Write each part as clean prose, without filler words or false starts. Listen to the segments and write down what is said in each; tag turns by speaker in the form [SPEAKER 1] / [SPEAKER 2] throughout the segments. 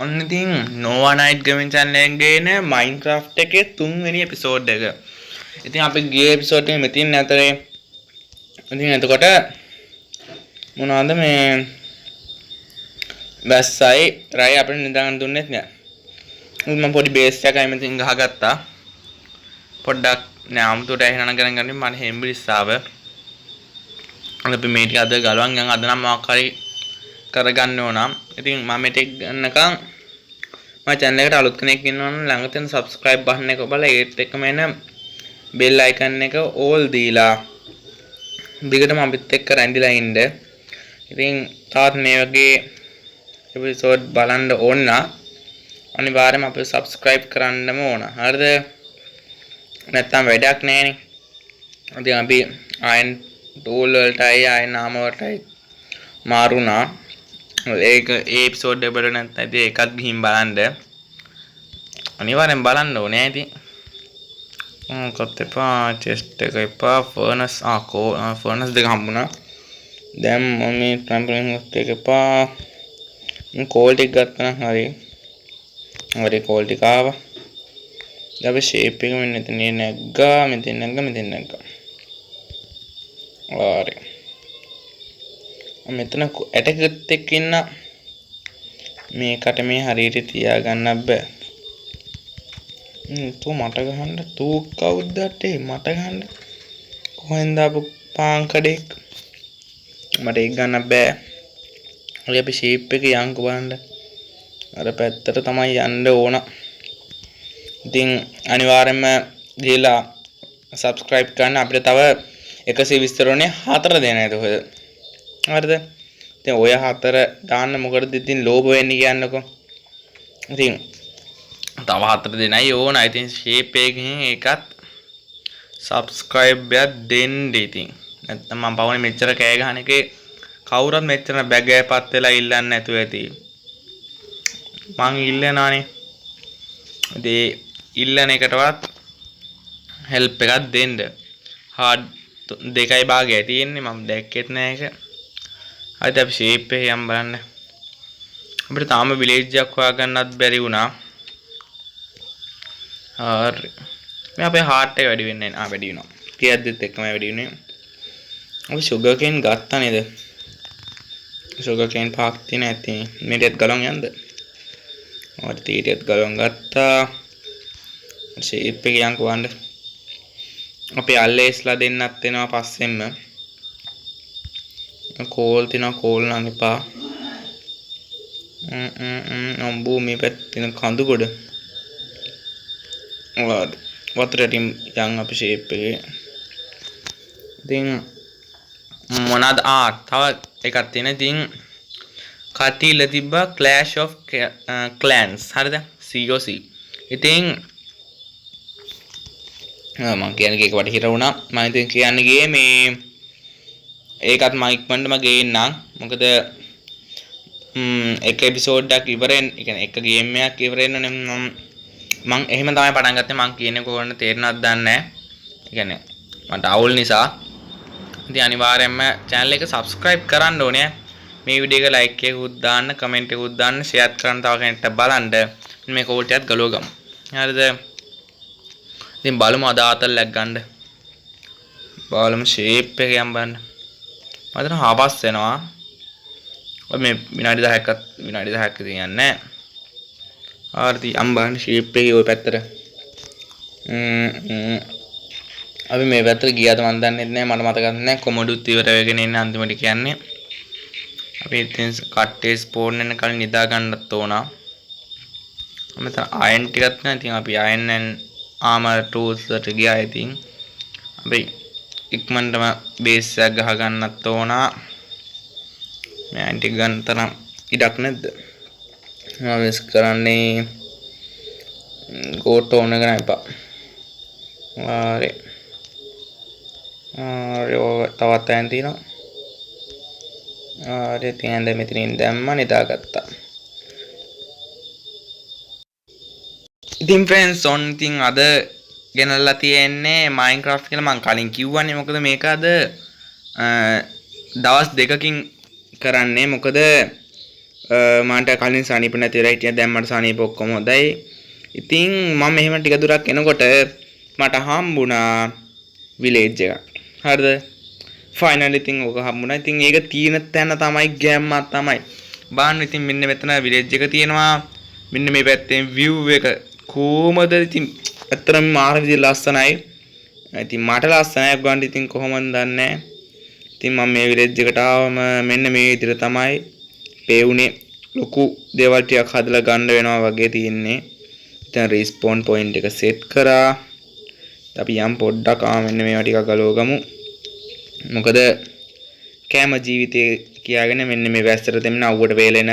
[SPEAKER 1] ඔන්න ඉතින් Nova Night Gaming channel එකෙන් ගේන Minecraft එකේ 3 වෙනි එපිසෝඩ් එක. ඉතින් අපි ගිය එපිසෝඩ් එකේ මෙතින් ඇතරේ. ඉතින් එතකොට මොනවද මේ බැස්සයි රයි අපිට නිදාගන්න දුන්නෙත් නෑ. මම පොඩි බේස් එකයි මෙතින් ගහගත්තා. පොඩ්ඩක් නෑ අමුතුවට එහෙනම් ගන්න මම හෙම්බිරිස්සාව. අපි මේ ටික අද ගලවන් යන් අද නම් මොකක් හරි කරගන්න ඕන. ඉතින් මම මේක ගන්නකම් මම channel එකට අලුත් කෙනෙක් ඉන්නවා නම් ළඟ තියෙන subscribe button එක ඔබලා ඒත් එක්කම එන bell icon එක all දීලා දිගටම අපිත් එක්ක රැඳිලා ඉන්න. ඉතින් තාත් මේ වගේ episode බලන්න ඕන නම් අනිවාර්යයෙන්ම අපිට subscribe කරන්නම ඕන. හරිද? නැත්තම් වැඩක් නැහැනේ. ඉතින් අපි iron tool වලටයි iron armor වලටයි මාරුණා. ඒක ඒ එපිසෝඩ් එක බලන්න නැත්නම් ඉතින් ඒකත් ගිහින් බලන්න. අනිවාර්යෙන් බලන්න ඕනේ ඉතින්. කොත් එපා chest එක එපා furnace furnace දෙක හම්බුණා. දැන් මම මේ trampoline එක එපා coal ටික ගත්තා නම් හරි. හරි coal ටික ආවා. දැන් අපි shape එක මෙන්න මෙතන නැග්ගා. හරි. මෙතන ඇටකත් එක්ක ඉන්න මේකට මේ හරියට තියාගන්න බෑ. තෝ මට ගහන්න තෝ කවුද ඇටේ මට ගහන්න කොහෙන්ද ආපු පාංකඩේක් මට ඒක ගන්න බෑ. හරි අපි ෂේප් එක යන්කෝ බලන්න. අර පැත්තට තමයි යන්න ඕන. ඉතින් අනිවාර්යයෙන්ම ගිහලා subscribe කරන්න. අපිට තව 120 රෝනේ 4 දෙනා එතකොට. හරිද? ඉතින් ඔය 4 දාන්න මොකටද ඉතින් ලෝභ වෙන්නේ කියන්නකෝ. ඉතින් තව 4 දෙනයි ඕන. ඉතින් ෂේප් එකකින් ඒකත් subscribe එකක් දෙන්න ඉතින්. නැත්නම් මම පවුනේ මෙච්චර කෑ ගහන එකේ කවුරුත් මෙච්චර බැගෑපත් වෙලා ඉල්ලන්නේ නැතුව ඇති. මං ඉල්ලනානේ. ඉතින් ඉල්ලන එකටවත් help එකක් දෙන්න. hard 2යි භාගයයි තියෙන්නේ මම දැක්කෙත් නෑ ඒක. හරිද අපි ෂේප් එක යම් බලන්න. අපිට තාම විලේජ් එකක් හොයාගන්නත් බැරි වුණා. හරි. මේ අපේ heart එක වැඩි වෙන්නේ නැහැ. වැඩි වෙනවා. කීයක්දත් එක්කම වැඩි වෙන්නේ. අපි sugar cane ගත්තා නේද? sugar cane පාක් තියෙන ඇති. මේකත් ගලන් යන්ද? ඔය තීටියත් ගලන් ගත්තා. ෂේප් එක යන්කෝ වන්න. අපි අල්ලේස්ලා දෙන්නත් වෙනවා පස්සෙන්ම. කෝල් තියනවා කෝල් නම් එපා. අම්බු මේ පැත්තේ කඳු ගොඩ. ඔයාද වතුරට යන් අපි ෂේප් එකේ. ඉතින් මොනවාද තව එකක් තියෙන. ඉතින් කටිල තිබ්බා Clash of Clans. හරිද? COC. ඉතින් මම කියන්නේ ඒක වටහිර වුණා. මම ඉතින් කියන්නේ ගියේ මේ ඒකත් මම ඉක්මනටම ගේන්නම්. මොකද එක එපිසෝඩ් එකක් ඉවරෙන් يعني එක ගේම් එකක් ඉවරෙන්නනේ මම එහෙම තමයි පටන් ගත්තේ. මම කියන්නේ කොහොමද තේරෙනවද දන්නේ නැහැ. ඒ කියන්නේ මට අවුල් නිසා. ඉතින් අනිවාර්යයෙන්ම channel එක subscribe කරන්න ඕනේ. මේ වීඩියෝ එක like එකකුත් දාන්න, comment එකකුත් දාන්න, share කරන්න තව කෙනෙක්ට බලන්න. මේ කෝල් ටිකත් ගලව ගමු. හරිද? ඉතින් බලමු අද ආතල් ලැග් ගන්න. බලමු shape එක යම් බලන්න. මම හාපස් වෙනවා. ඔය මේ විනාඩි 10ක් තියන්නේ නැහැ. ආර්ති අම්බාන ෂේප් එකේ ওই පැත්තට. අපි මේ පැත්තට ගියාද මන් දන්නේ නැහැ. මට මතකත් නැහැ. කොමඩුත් ඉවර වෙගෙන ඉන්නේ අන්තිමට කියන්නේ. අපි ඉතින් කට්ටේ ස්පෝන් වෙන කලින් නිදා ගන්නත් ඕන. මෙතන අයන් ටිකක් නැහැ. ඉතින් අපි අයන් and armor tools වලට ගියා. ඉතින් අපි ඉක්මනටම බේස් එකක් ගහ ගන්නත් ඕන. මේ ඇන්ටි ගන්න තරම් ඉඩක් නැද්ද? මම වෙස් කරන්නේ ගෝට ඕන ගන්න එපා. හරි. තවත් ඇන් තියෙනවා. හරි තියන්න මෙතනින් දැම්ම නිදාගත්තා. ඉතින් friends on ඉතින් අද ගෙනල්ලා තියෙන්නේ Minecraft කියලා මම කලින් කිව්වනේ. මොකද මේක අද දවස් දෙකකින් කරන්නේ. මොකද මට කලින් සනීප නැති වෙලා හිටියා. දැන් මට සනීප ඔක්කොම හොඳයි. ඉතින් මම මෙහෙම ටික දුරක් එනකොට මට හම්බුණා විලේජ් එකක්. හරිද? ෆයිනලි ඉතින් ඕක හම්බුණා. ඉතින් ඒක තියෙන තැන තමයි ගැම්මක් තමයි. බලන්න ඉතින් මෙන්න මෙතන විලේජ් එක තියෙනවා. මෙන්න මේ පැත්තෙන් view එක කොහමද ඉතින් ඇත්තටම මාර විදිහට ලස්සනයි. ඉතින් මට ලස්සනයි ගන්න ඉතින් කොහොමද දන්නේ. ඉතින් මම මේ විලේජ් එකට ආවම මෙන්න මේ විදිහට තමයි පේුනේ. ලොකු දේවල් ටිකක් හදලා ගන්න වෙනවා වගේ තියෙන්නේ. දැන් රිස්පෝන් පොයින්ට් එක සෙට් කරා. අපි යම් පොඩ්ඩක් මෙන්න මේවා ටිකක් ගලවගමු. මොකද කැම ජීවිතේ කියාගෙන මෙන්න මේ වැස්සට දෙන්න අවුවට වේලෙන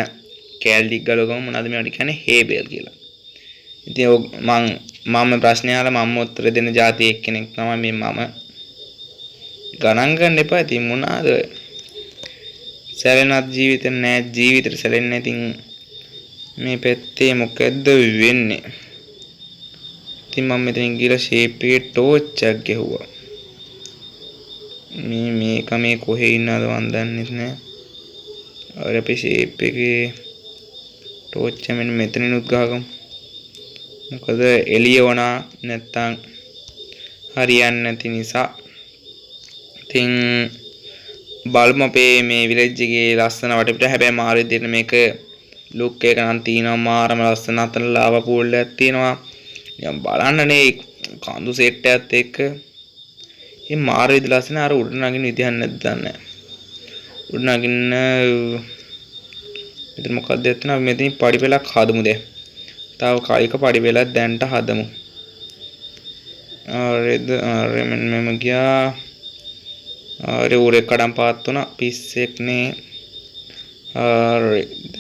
[SPEAKER 1] කෑල්ඩික් ගලවගමු. මොනවද මේවට කියන්නේ හේබෙල් කියලා. ඉතින් මම ප්‍රශ්න අහලා මම උත්තර දෙන්න જાති එක්කෙනෙක් තමයි මේ මම. ගණන් ගන්න එපා. ඉතින් මොනවාද සැලෙනත් ජීවිතේ නෑ ජීවිතේට සැලෙන්නේ. ඉතින් මේ පැත්තේ මොකද්ද වෙන්නේ? ඉතින් මම මෙතනින් ගිහලා ෂේප් එකේ ටෝච් එකක් ගැහුවා. මේක මේ කොහේ ඉන්නවද මන් දන්නේ නැහැ. අර අපි ෂේප් එකේ ටෝච් එක මෙන්න මෙතනිනුත් ගහගමු. මොකද එළිය වුණා නැත්තම් හරියන්නේ නැති නිසා. ඉතින් බලමු අපේ මේ විලේජ් එකේ ලස්සන වටපිට. හැබැයි මාරු විදිහට මේක ලුක් එක නම් තියෙනවා මාරම ලස්සන. අතන ලාවා පූල් එකක් තියෙනවා. නිකන් බලන්නනේ කඳු සෙට් එකත් එක්ක. මේ මාරු විදිහට ලස්සන. අර උඩ නගින්න විදිහක් නැද්ද දන්නේ. උඩ නගින්න මෙතන මොකක්ද එතන මෙතනින් පඩි පෙලක් හදමු දැන්. තව කායික පඩි පෙලක් දැන්ට හදමු. අර මෙන්න ගියා. අර උරේ කඩම් පාත් වුණා පිස්සෙක් නේ.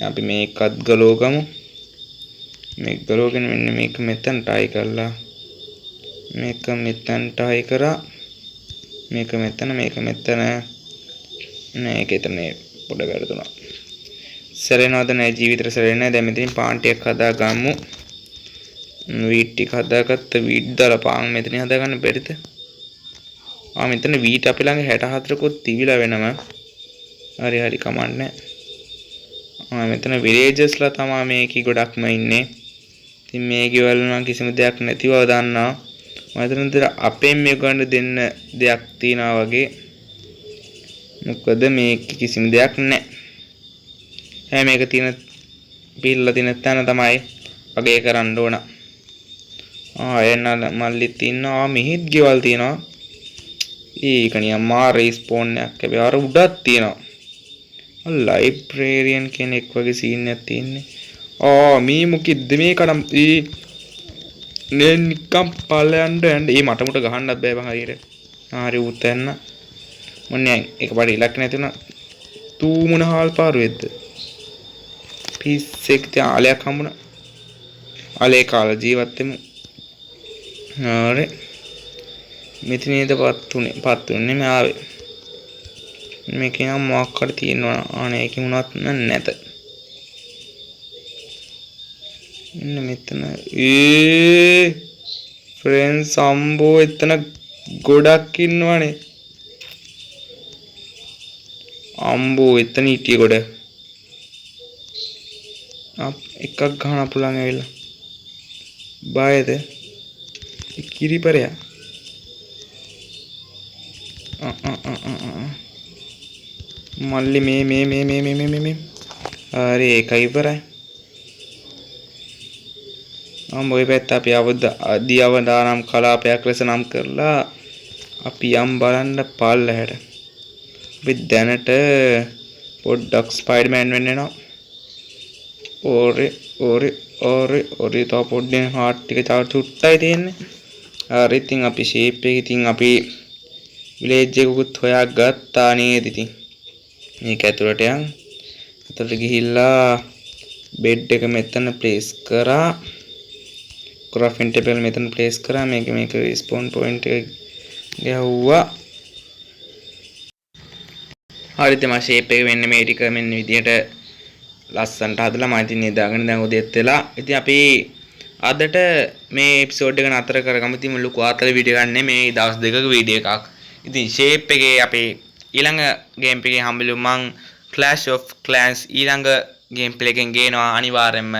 [SPEAKER 1] අපි මේකත් ගලවගමු. මේක ගලවගෙන මෙන්න මේක මෙතනට ආයි කරලා මේක මෙතනට ආයි කරා. මේක මෙතන මේක එතන පොඩ වැරදුනා. සැරෙනවද නැහැ ජීවිතේ සැරෙන්නේ නැහැ. දැන් මෙතනින් පාන් ටිකක් හදා ගමු. වීට් ටික හදාගත්ත වීට් දාලා පාන් මෙතනින් හදාගන්න බැරිද? මෙතන වීට් අපි ළඟ 64කුත් තිබිලා වෙනම. හරි කමන්නේ. මෙතන විලේජස්ලා තමයි මේකේ ගොඩක්ම ඉන්නේ. ඉතින් මේකේ වල නම් කිසිම දෙයක් නැතිව දන්නවා. මම හිතන අපෙන් මේ ගන්න දෙන්න දෙයක් තියනවා වගේ. මොකද මේක කිසිම දෙයක් නැහැ. මේක තියෙන පිල්ල තියෙන තැන තමයි වගේ කරන්න ඕන. එන්න මල්ලිත් ඉන්නවා. මෙහිත් ගෙවල් තියෙනවා. ඒක නියම මාර රිස්පෝන් එකක්. හැබැයි අර උඩක් තියෙනවා. ලයිබ්‍රේරියන් කෙනෙක් වගේ සීන් එකක් තියෙන්නේ. මේ මොකෙද්ද මේ කඩම් නිකම් පල්ලයන්ට යන්න. මට මුට ගහන්නත් බෑ බං හරියට. හරි උතන්න. මොන්නේ එකපාරට ඉලක්ක නැති වුණා. තූ මොන හාල් පාරු වෙද්ද? පිස්සෙක් තියා ආලයක් හම්බුණා. ආලේ කාලා ජීවත් වෙමු. හරි. මෙතනේද පත්තුනේ මේ ආවේ. මේකේ නම් මොකක් හරි තියෙනවා. අනේ ඒකේ මොනවත් නැත. ඉන්න මෙතන ෆ්‍රෙන්ඩ්ස් අම්බෝ එතන ගොඩක් ඉන්නවනේ. අම්බෝ එතන හිටියේ ගොඩ. එකක් ගහන පුළුවන් ඇවිල්ලා. බයද? කිරිපරයා. මල්ලි මේ හරි ඒකයි ඉවරයි. ඔය පැත්ත අපි අධ්‍යවදානම් කලාපයක් ලෙස නම් කරලා අපි යම් බලන්න පල්ලහැට. අපි දැනට පොඩ්ඩක් ස්පයිඩර්මෑන් වෙන්න යනවා. ඔරේ තව පොඩ්ඩෙන් හાર્ට් ටික තව චුට්ටයි තියෙන්නේ. හරි ඉතින් අපි ෂේප් එක ඉතින් අපි විලේජ් එකකුත් හොයාගත්තා නේද ඉතින්. මේක ඇතුළට යන්. ඇතුළට ගිහිල්ලා බෙඩ් එක මෙතන ප්ලේස් කරා. ක්‍රාෆ්ටින් ටේබල් මෙතන ප්ලේස් කරා. මේක රිස්පෝන් පොයින්ට් එක ගැහුවා. හරි ඉතින් මම ෂේප් එක මෙන්න මේ ටික මෙන්න විදියට ලස්සනට හදලා මම ඉතින් නිදාගෙන දැන් උදේත් වෙලා. ඉතින් අපි අදට මේ එපිසෝඩ් එක නතර කරගමු. ඉතින් මම ලොකු ආතල වීඩියෝ ගන්න මේ දවස් දෙකක වීඩියෝ එකක්. ඉතින් ෂේප් එකේ අපේ ඊළඟ ගේම් එකේ හම්බෙලු මං Clash of Clans ඊළඟ ගේම් ප්ලේ එකෙන් ගේනවා අනිවාර්යෙන්ම.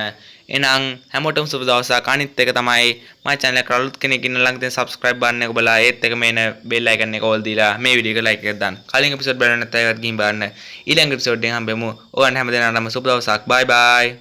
[SPEAKER 1] එහෙනම් හැමෝටම සුබ දවසක්. අනිත් එක තමයි මගේ channel එකට අලුත් කෙනෙක් ඉන්න ළඟ තියෙන subscribe button එක ඔබලා ඒත් එක මේන bell icon එක ඕල් දීලා මේ වීඩියෝ එක like එකක් දාන්න. කලින් episode බලන්න නැත්නම් ඒකත් ගිහින් බලන්න. ඊළඟ episode එකෙන් හම්බෙමු. ඔයයන් හැමදෙනාටම සුබ දවසක්. bye bye.